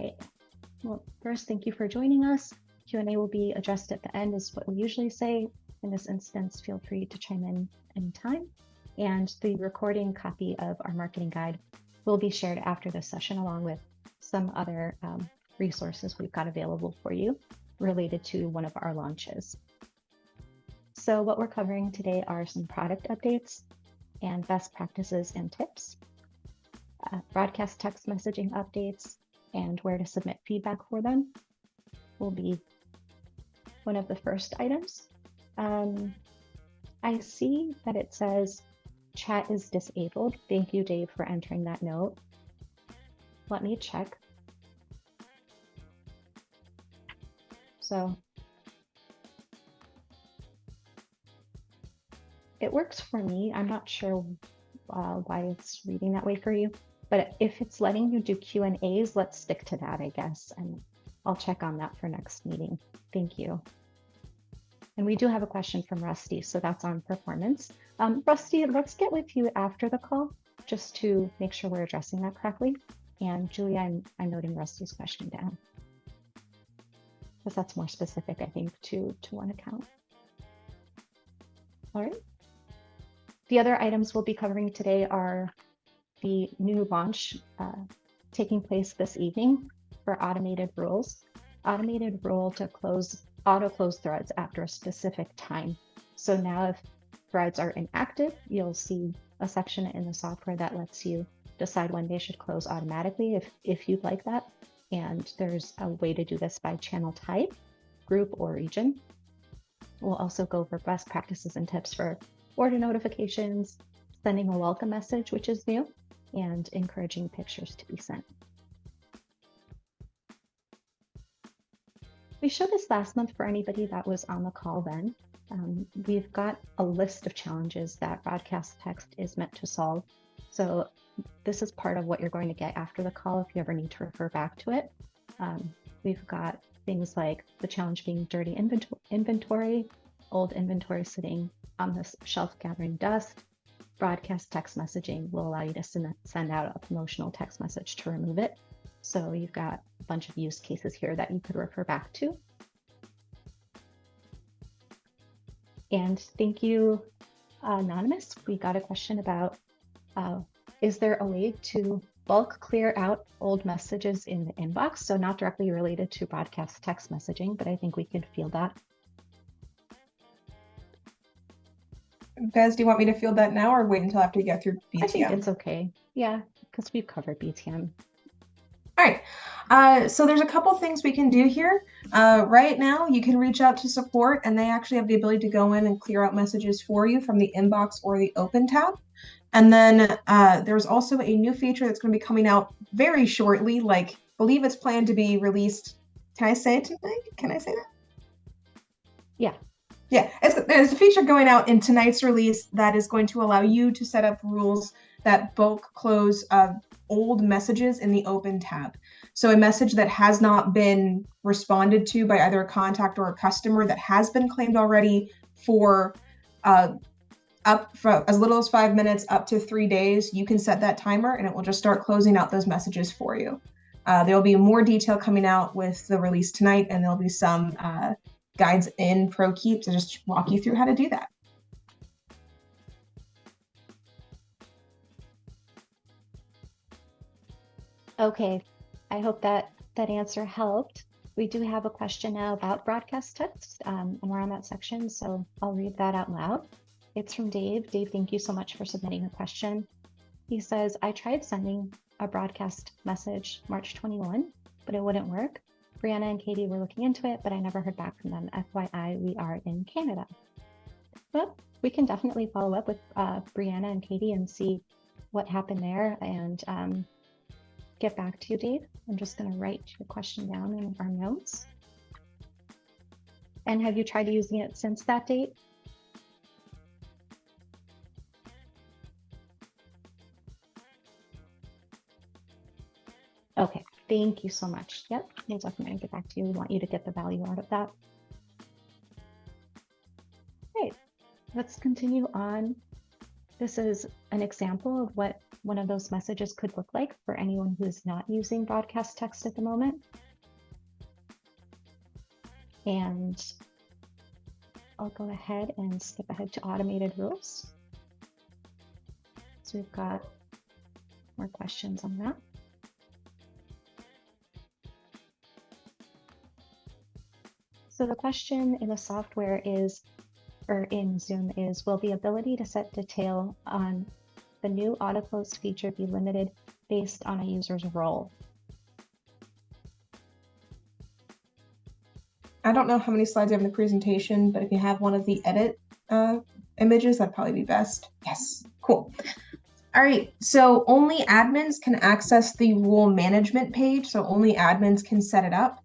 Okay, well, first, thank you for joining us. Q&A will be addressed at the end is what we usually say. In this instance, feel free to chime in anytime. And the recording copy of our marketing guide will be shared after this session along with some other resources we've got available for you related to one of our launches. So what we're covering today are some product updates and best practices and tips, broadcast text messaging updates, and where to submit feedback for them will be one of the first items. I see that it says chat is disabled. Thank you, Dave, for entering that note. Let me check. So it works for me. I'm not sure why it's reading that way for you, but if it's letting you do Q&As, let's stick to that, I guess, and I'll check on that for next meeting. Thank you. And we do have a question from Rusty, so that's on performance. Rusty, let's get with you after the call just to make sure we're addressing that correctly. And Julia, I'm noting Rusty's question down, because that's more specific, I think, to one account. All right. The other items we'll be covering today are the new launch taking place this evening for automated rules. Automated rule to auto close threads after a specific time. So now if threads are inactive, you'll see a section in the software that lets you decide when they should close automatically if you'd like that. And there's a way to do this by channel type, group, or region. We'll also go over best practices and tips for order notifications, sending a welcome message, which is new, and encouraging pictures to be sent. We showed this last month for anybody that was on the call then. We've got a list of challenges that broadcast text is meant to solve. So this is part of what you're going to get after the call if you ever need to refer back to it. We've got things like the challenge being dirty inventory, old inventory sitting on the shelf gathering dust. Broadcast text messaging will allow you to send out a promotional text message to remove it. So you've got a bunch of use cases here that you could refer back to. And thank you, Anonymous. We got a question about, is there a way to bulk clear out old messages in the inbox? So not directly related to broadcast text messaging, but I think we could field that. Bez, do you want me to field that now or wait until after you get through BTM? I think it's okay. Yeah, because we've covered BTM. All right, so there's a couple things we can do here. Right now, you can reach out to support, and they actually have the ability to go in and clear out messages for you from the inbox or the open tab. And then there's also a new feature that's going to be coming out very shortly. I believe it's planned to be released. Can I say it tonight? Can I say that? Yeah. Yeah, there's a feature going out in tonight's release that is going to allow you to set up rules that bulk close old messages in the open tab. So a message that has not been responded to by either a contact or a customer that has been claimed already for up for as little as 5 minutes up to 3 days, you can set that timer and it will just start closing out those messages for you. There'll be more detail coming out with the release tonight, and there'll be some guides in Prokeep to just walk you through how to do that. Okay, I hope that answer helped. We do have a question now about broadcast text, and we're on that section, so I'll read that out loud. It's from Dave. Dave, thank you so much for submitting a question. He says, I tried sending a broadcast message March 21, but it wouldn't work. Brianna and Katie were looking into it, but I never heard back from them. FYI, we are in Canada. Well, we can definitely follow up with Brianna and Katie and see what happened there and get back to you, Dave. I'm just going to write your question down in our notes. And have you tried using it since that date? Okay, thank you so much. Yep, we'll definitely get back to you. We want you to get the value out of that. Great, let's continue on This is an example of what one of those messages could look like for anyone who is not using broadcast text at the moment. And I'll go ahead and skip ahead to automated rules. So we've got more questions on that. So the question in the software is, or in Zoom is, will the ability to set detail on the new auto close feature be limited based on a user's role? I don't know how many slides I have in the presentation, but if you have one of the edit images, that'd probably be best. Yes, cool. All right, so only admins can access the rule management page, so only admins can set it up.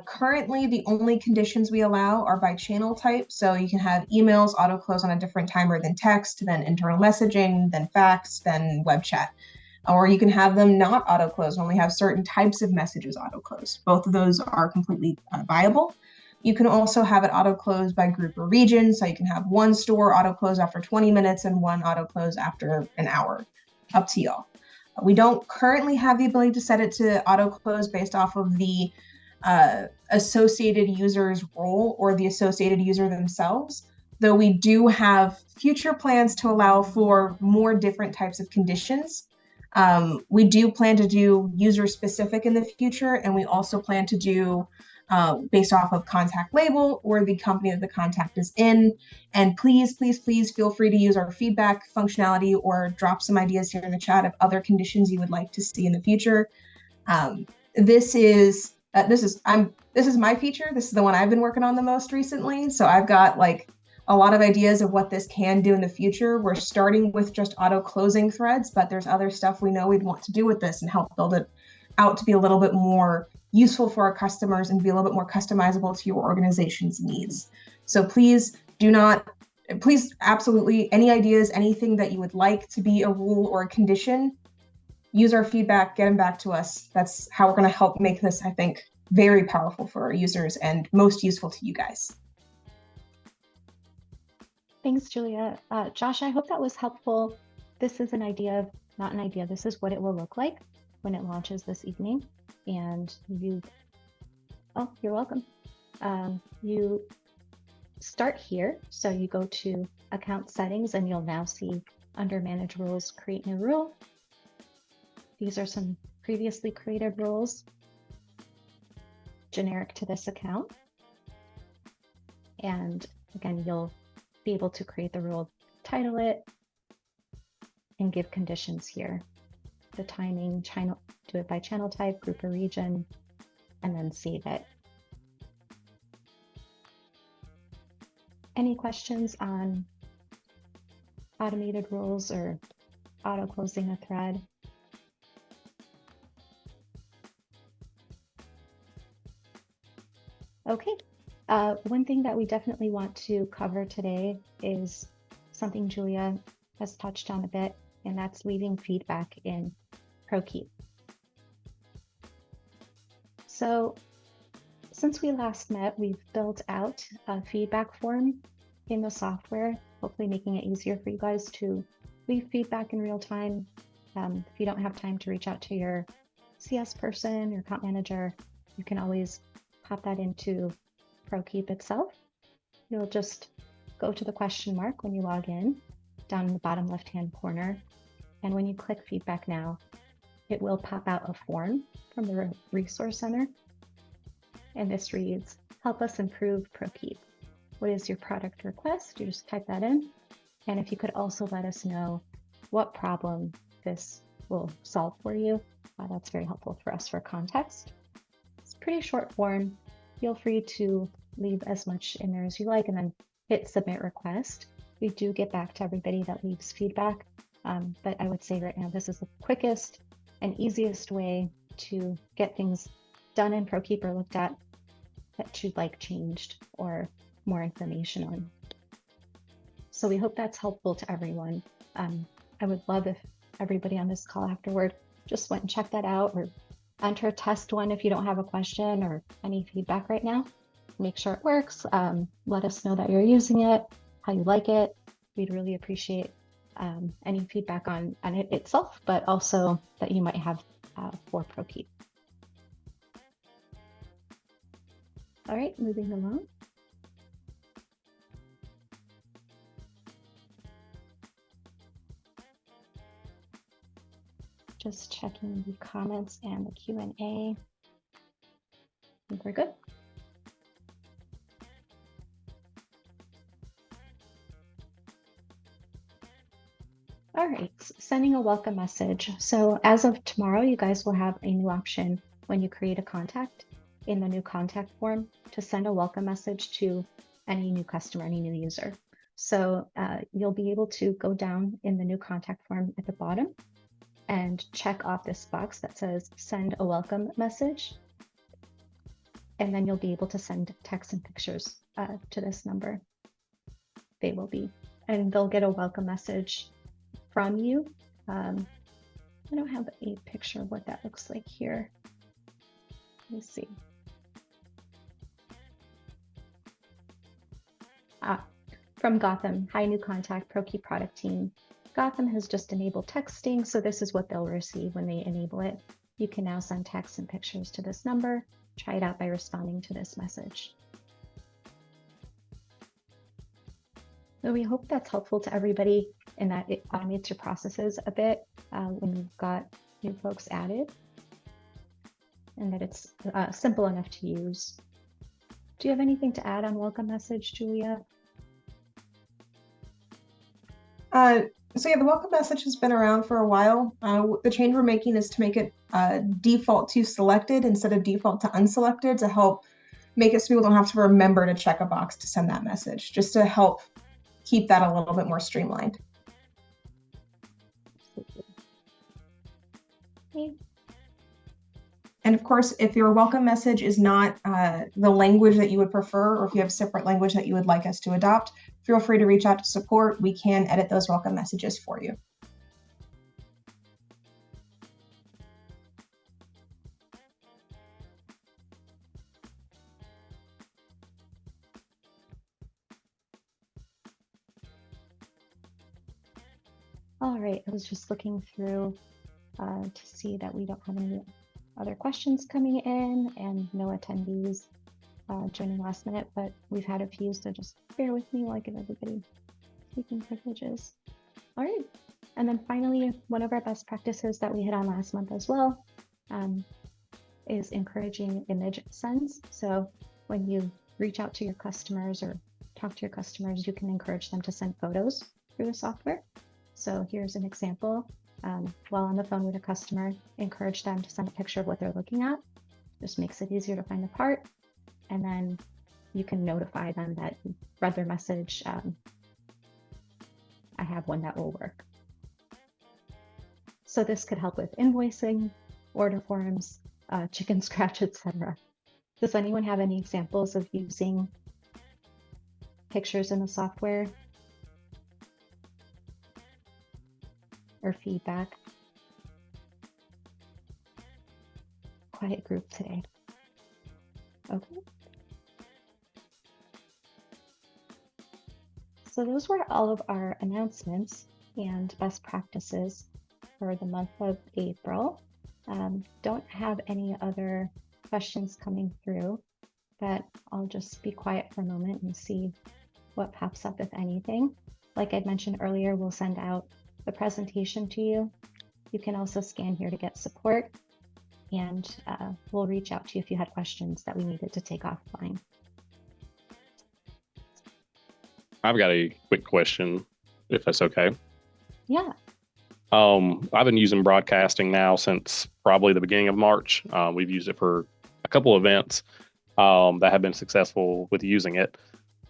Currently, the only conditions we allow are by channel type, so you can have emails auto close on a different timer than text, then internal messaging, then fax, then web chat. Or you can have them not auto close and only have certain types of messages auto close. Both of those are completely viable. You can also have it auto close by group or region. So you can have one store auto close after 20 minutes and one auto close after an hour. Up to y'all. We don't currently have the ability to set it to auto close based off of the associated user's role or the associated user themselves, though we do have future plans to allow for more different types of conditions. We do plan to do user specific in the future, and we also plan to do based off of contact label or the company that the contact is in. And please, please, please feel free to use our feedback functionality or drop some ideas here in the chat of other conditions you would like to see in the future. This is my feature. This is the one I've been working on the most recently. So I've got like a lot of ideas of what this can do in the future. We're starting with just auto closing threads, but there's other stuff we know we'd want to do with this and help build it out to be a little bit more useful for our customers and be a little bit more customizable to your organization's needs. So please absolutely, any ideas, anything that you would like to be a rule or a condition, use our feedback, get them back to us. That's how we're going to help make this, I think, very powerful for our users and most useful to you guys. Thanks, Julia. Josh, I hope that was helpful. This is an idea, not an idea. This is what it will look like when it launches this evening. And oh, you're welcome. You start here. So you go to account settings and you'll now see under manage rules, create new rule. These are some previously created rules generic to this account. And again, you'll be able to create the rule, title it, and give conditions here. The timing, channel, do it by channel type, group or region, and then save it. Any questions on automated rules or auto closing a thread? Okay. One thing that we definitely want to cover today is something Julia has touched on a bit, and that's leaving feedback in Prokeep. So since we last met, we've built out a feedback form in the software, hopefully making it easier for you guys to leave feedback in real time. If you don't have time to reach out to your CS person, your account manager, you can always pop that into Prokeep itself. You'll just go to the question mark when you log in down in the bottom left-hand corner. And when you click feedback now, it will pop out a form from the Resource Center. And this reads, help us improve Prokeep. What is your product request? You just type that in. And if you could also let us know what problem this will solve for you, that's very helpful for us for context. It's a pretty short form. Feel free to leave as much in there as you like and then hit submit request. We do get back to everybody that leaves feedback, but I would say right now this is the quickest and easiest way to get things done in Prokeep or looked at that you'd like changed or more information on. So we hope that's helpful to everyone. I would love if everybody on this call afterward just went and checked that out, or enter test one if you don't have a question or any feedback right now. Make sure it works. Let us know that you're using it, how you like it. We'd really appreciate any feedback on it itself, but also that you might have for Prokeep. All right, moving along. Just checking the comments and the Q&A. I think we're good. All right, sending a welcome message. So as of tomorrow, you guys will have a new option when you create a contact in the new contact form to send a welcome message to any new customer, any new user. So you'll be able to go down in the new contact form at the bottom and check off this box that says send a welcome message. And then you'll be able to send text and pictures to this number. They'll get a welcome message from you. I don't have a picture of what that looks like here. Let me see. From Gotham, hi, new contact, Prokeep product team. Gotham has just enabled texting, so this is what they'll receive when they enable it. You can now send text and pictures to this number. Try it out by responding to this message. So we hope that's helpful to everybody and that it automates your processes a bit when you've got new folks added, and that it's simple enough to use. Do you have anything to add on welcome message, Julia? So yeah, the welcome message has been around for a while. The change we're making is to make it default to selected instead of default to unselected to help make it so people don't have to remember to check a box to send that message, just to help keep that a little bit more streamlined. Okay. And of course, if your welcome message is not the language that you would prefer, or if you have a separate language that you would like us to adopt, feel free to reach out to support. We can edit those welcome messages for you. All right, I was just looking through to see that we don't have any other questions coming in and no attendees joining last minute, but we've had a few, so just bear with me while I give everybody speaking privileges. All right, and then finally, one of our best practices that we hit on last month as well is encouraging image sends. So when you reach out to your customers or talk to your customers, you can encourage them to send photos through the software. So here's an example. While on the phone with a customer, encourage them to send a picture of what they're looking at. Just makes it easier to find the part. And then you can notify them that you read their message. I have one that will work. So this could help with invoicing, order forms, chicken scratch, etc. Does anyone have any examples of using pictures in the software? Or feedback? Quiet group today. Okay. So those were all of our announcements and best practices for the month of April. Don't have any other questions coming through, but I'll just be quiet for a moment and see what pops up, if anything. Like I'd mentioned earlier, we'll send out the presentation to you. You can also scan here to get support, and we'll reach out to you if you had questions that we needed to take offline. I've got a quick question, if that's okay. Yeah. I've been using broadcasting now since probably the beginning of March. We've used it for a couple events that have been successful with using it.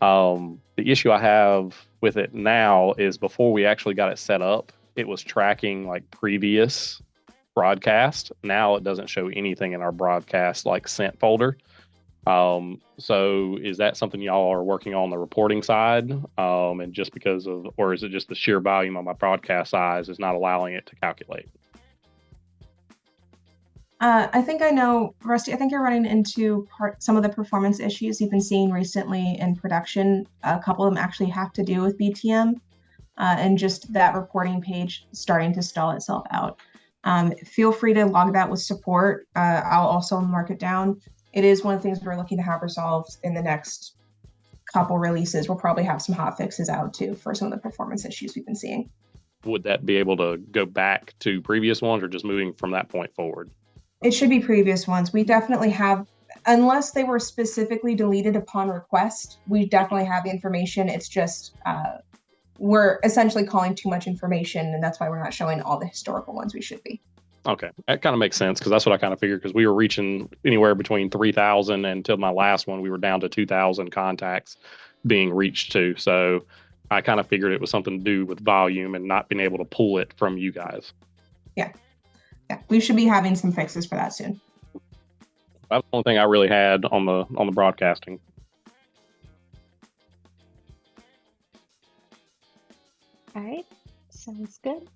The issue I have with it now is before we actually got it set up, it was tracking like previous broadcast. Now it doesn't show anything in our broadcast like sent folder. So is that something y'all are working on the reporting side? And just because of, or is it just the sheer volume of my broadcast size is not allowing it to calculate? I think I know, Rusty, I think you're running into some of the performance issues you've been seeing recently in production. A couple of them actually have to do with BTM. and just that reporting page starting to stall itself out. Feel free to log that with support. I'll also mark it down. It is one of the things we're looking to have resolved in the next couple releases. We'll probably have some hot fixes out too for some of the performance issues we've been seeing. Would that be able to go back to previous ones or just moving from that point forward? It should be previous ones. We definitely have, unless they were specifically deleted upon request, we definitely have the information. It's just we're essentially calling too much information, and that's why we're not showing all the historical ones we should be. Okay, that kind of makes sense because that's what I kind of figured, because we were reaching anywhere between 3,000 until my last one, we were down to 2,000 contacts being reached to. So I kind of figured it was something to do with volume and not being able to pull it from you guys. Yeah, we should be having some fixes for that soon. That's the only thing I really had on the broadcasting. All right, sounds good.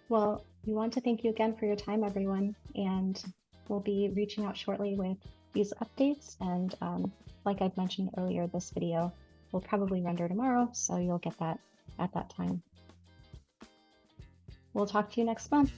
Well, we want to thank you again for your time, everyone, and we'll be reaching out shortly with these updates. And like I'd mentioned earlier, this video will probably render tomorrow, so you'll get that at that time. We'll talk to you next month.